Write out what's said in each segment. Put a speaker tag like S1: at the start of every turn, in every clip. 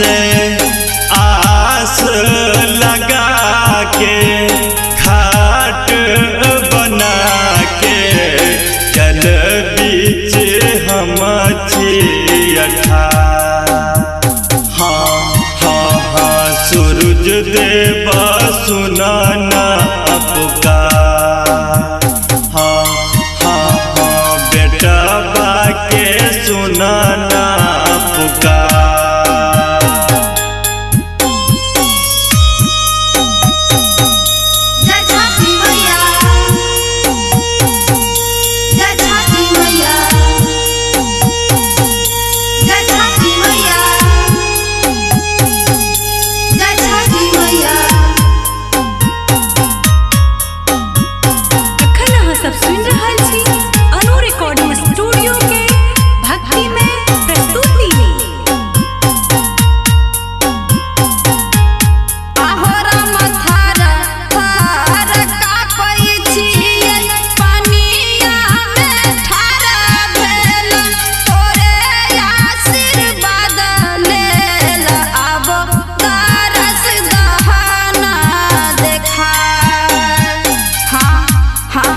S1: से आस लगा के खाट बना के चल बीच हम छियठा। हाँ हाँ हाँ सूरज देव सुनाना पुकार। हाँ हाँ हाँ बेटा बाके सुनाना पुकार।
S2: सब सुन रहल छी अनु रिकॉर्डिंग स्टूडियो के भक्ति में प्रस्तुति। आहोरा मथारा थार कापै छियै पानिया में ठाड़ा भेल तोरे आशीर्वाद लेल आबो तरस दहना देखा। हाँ हाँ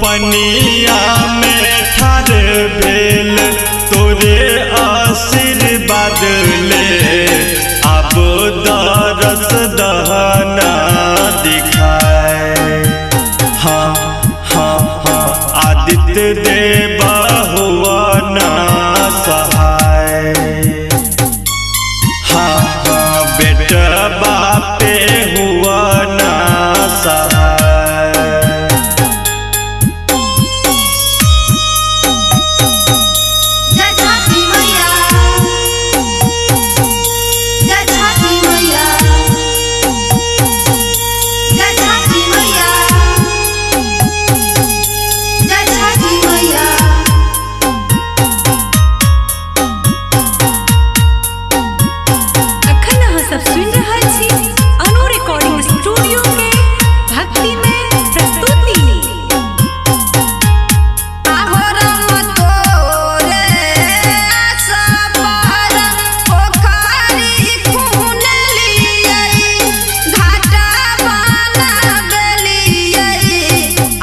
S1: पनिया में ठाड़ भेल तोरे आशीर्वाद ले अब दरस दहना दिखाए। हाँ हाँ हाँ आदित्य देव हुआ ना सहाय। हाँ हाँ बेटा बापे हुआ ना सहाय।
S2: सब सुन रहल छी अनु रिकॉर्डिंग स्टूडियो के भक्ति में प्रस्तुति। आहोरा तोरे आशा पर पोखरी खुनलियै घाटा बना देलियै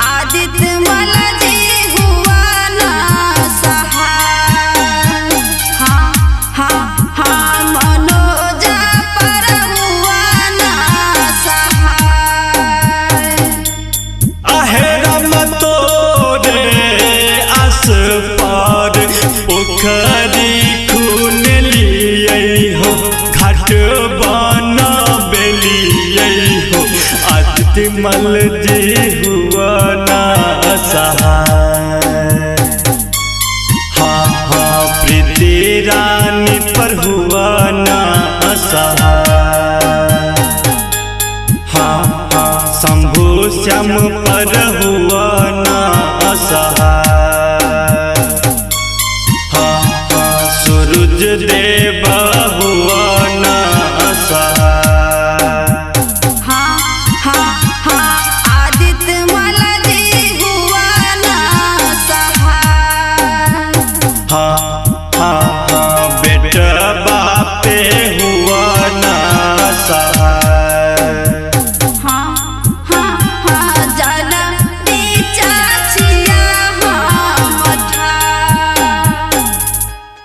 S2: आदित्य मल जी हुआ ना सहाय। हाँ हाँ हाँ मनोज
S1: पोखरी खून लिये हो घाट बना बेलिये हो आदित्य मल जी हुआ ना सहाय। हाँ हाँ प्रीति रानी पर हुआ ना सहाय। हाँ हाँ शंभु श्याम पर हुआ ना सहाय। सूरज देव